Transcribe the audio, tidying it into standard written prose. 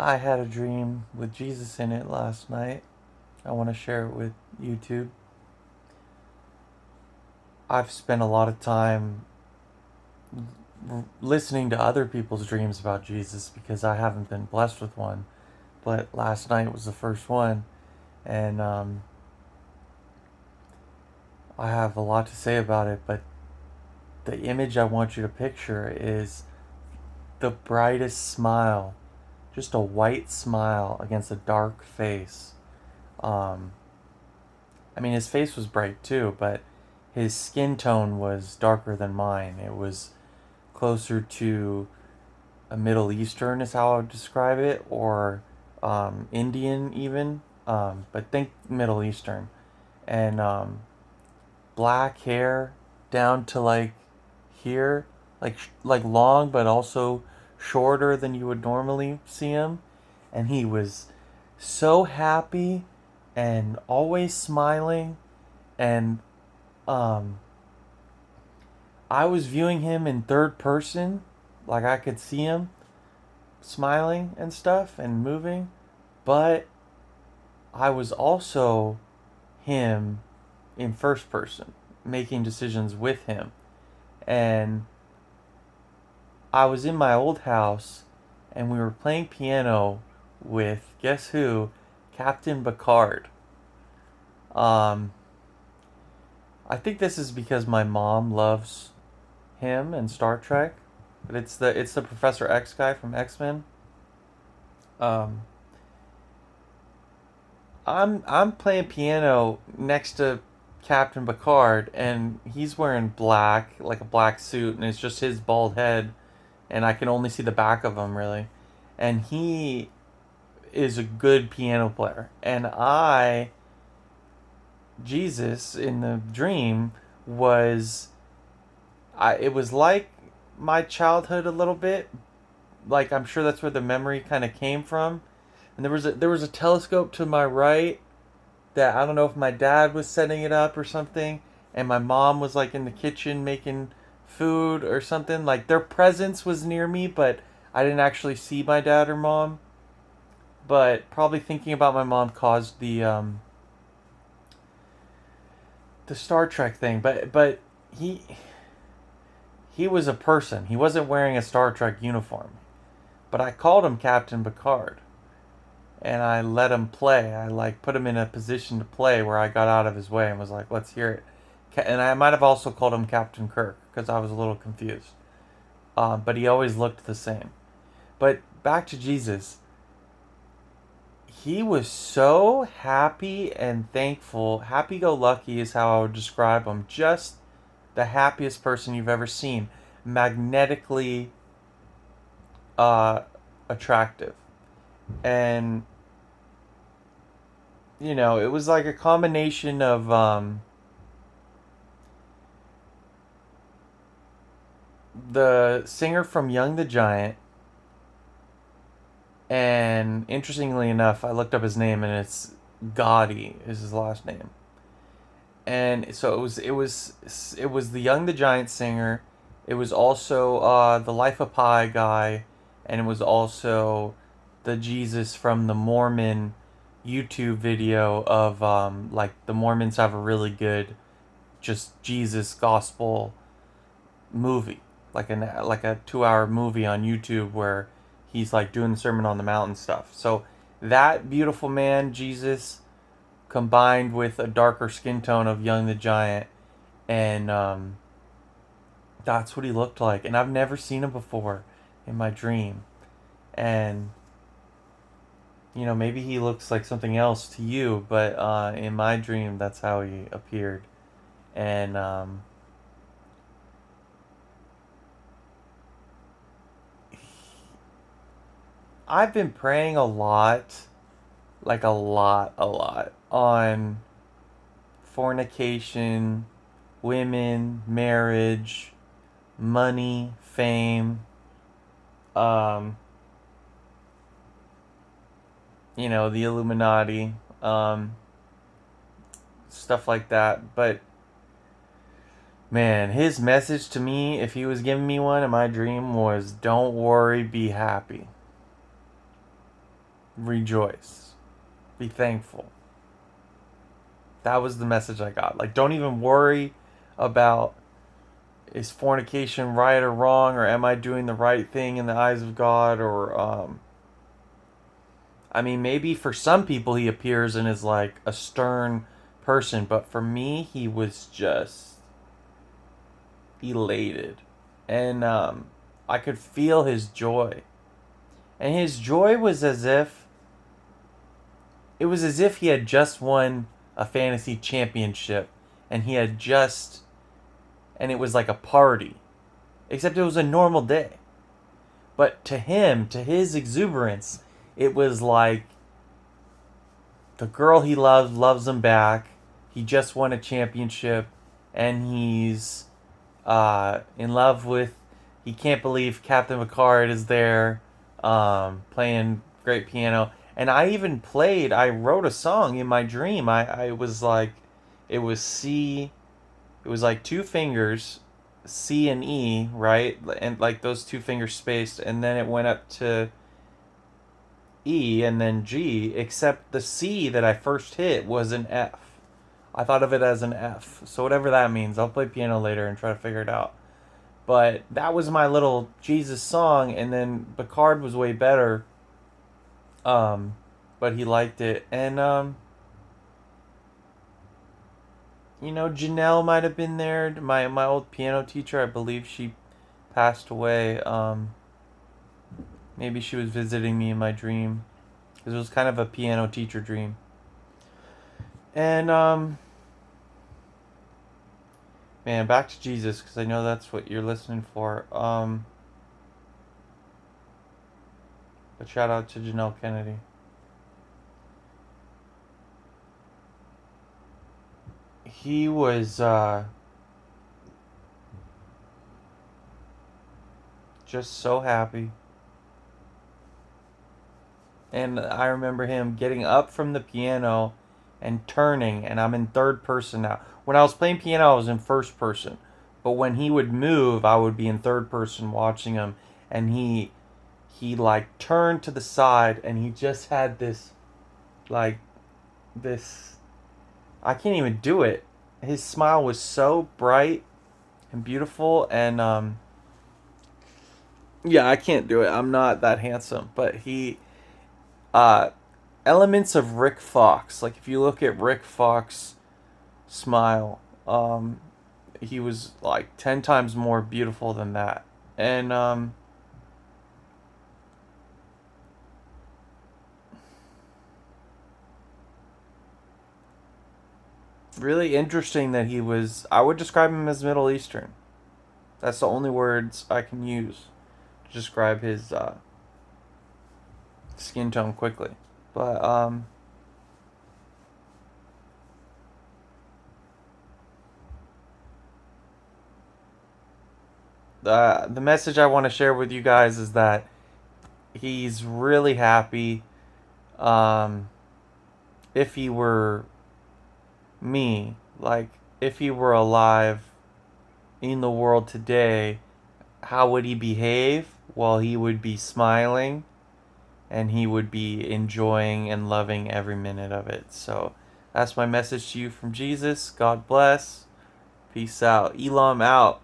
I had a dream with Jesus in it last night. I want to share it with YouTube. I've spent a lot of time listening to other people's dreams about Jesus because I haven't been blessed with one. But last night was the first one, and I have a lot to say about it. But the image I want you to picture is the brightest smile, just a white smile against a dark face. Um, I mean, his face was bright too, but his skin tone was darker than mine. It was closer to a Middle Eastern, is how I would describe it, or Indian even. But think Middle Eastern. And black hair down to like here, like long, but also shorter than you would normally see him. And he was so happy and always smiling, and um, I was viewing him in third person, like I could see him smiling and stuff and moving, but I was also him in first person, making decisions with him. And I was in my old house and we were playing piano with, guess who? Captain Picard. Um, I think this is because my mom loves him and Star Trek, but it's the Professor X guy from X-Men. Um, I'm playing piano next to Captain Picard, and he's wearing black, like a black suit, and it's just his bald head, and I can only see the back of him really, and he is a good piano player, and Jesus in the dream was it was like my childhood a little bit, like I'm sure that's where the memory kind of came from. And there was a telescope to my right that I don't know if my dad was setting it up or something, and my mom was like in the kitchen making food or something. Like their presence was near me, but I didn't actually see my dad or mom. But probably thinking about my mom caused the Star Trek thing. But he was a person. He wasn't wearing a Star Trek uniform. But I called him Captain Picard, and I let him play. I like put him in a position to play where I got out of his way and was like, "Let's hear it." And I might have also called him Captain Kirk because I was a little confused. But he always looked the same. But back to Jesus, he was so happy and thankful. Happy-go-lucky is how I would describe him. Just the happiest person you've ever seen. Magnetically uh, attractive, and it was like a combination of the singer from Young the Giant, and interestingly enough, I looked up his name and it's Gotti is his last name. And so it was the Young the Giant singer. It was also the Life of Pi guy, and it was also the Jesus from the Mormon YouTube video of like the Mormons have a really good just Jesus gospel movie, like a 2 hour movie on YouTube where he's like doing the Sermon on the Mount and stuff. So that beautiful man Jesus combined with a darker skin tone of Young the Giant, and that's what he looked like. And I've never seen him before in my dream, and maybe he looks like something else to you, but in my dream that's how he appeared. And I've been praying a lot, like a lot, on fornication, women, marriage, money, fame, um, the Illuminati, stuff like that. But man, his message to me, if he was giving me one in my dream, was don't worry, be happy. rejoice. Be thankful. That was the message I got. Like, don't even worry about, is fornication right or wrong, or am I doing the right thing in the eyes of God, or I mean, maybe for some people he appears and is like a stern person, but for me he was just elated, and I could feel his joy, and his joy was as if he had just won a fantasy championship, and he had just, and it was like a party, except it was a normal day. But to him, to his exuberance, it was like the girl he loves him back. He just won a championship, and he's in love with. He can't believe Captain Picard is there, playing great piano. And I even played. I wrote a song in my dream. I was like, it was C. It was like two fingers, C and E, right, and like those two fingers spaced, and then it went up to E and then G. Except the C that I first hit was an F. I thought of it as an F. So whatever that means, I'll play piano later and try to figure it out. But that was my little Jesus song, and then Picard was way better. But he liked it, and Janelle might have been there. My old piano teacher, I believe she passed away. Maybe she was visiting me in my dream, because it was kind of a piano teacher dream. And man, back to Jesus, because I know that's what you're listening for. But shout out to Janelle Kennedy. He was just so happy. And I remember him getting up from the piano and turning, and I'm in third person now. When I was playing piano, I was in first person. But when he would move, I would be in third person watching him, and he like turned to the side, and he just had this like this, I can't even do it. His smile was so bright and beautiful, and yeah, I can't do it. I'm not that handsome, but he uh elements of Rick Fox. Like if you look at Rick Fox smile, he was like 10 times more beautiful than that. And really interesting that he was, I would describe him as Middle Eastern. That's the only words I can use to describe his skin tone quickly. But the message I want to share with you guys is that he's really happy. If he were me, like if he were alive in the world today, how would he behave? Well, he would be smiling, and he would be enjoying and loving every minute of it. So that's my message to you from Jesus. God bless. Peace out. Elam out.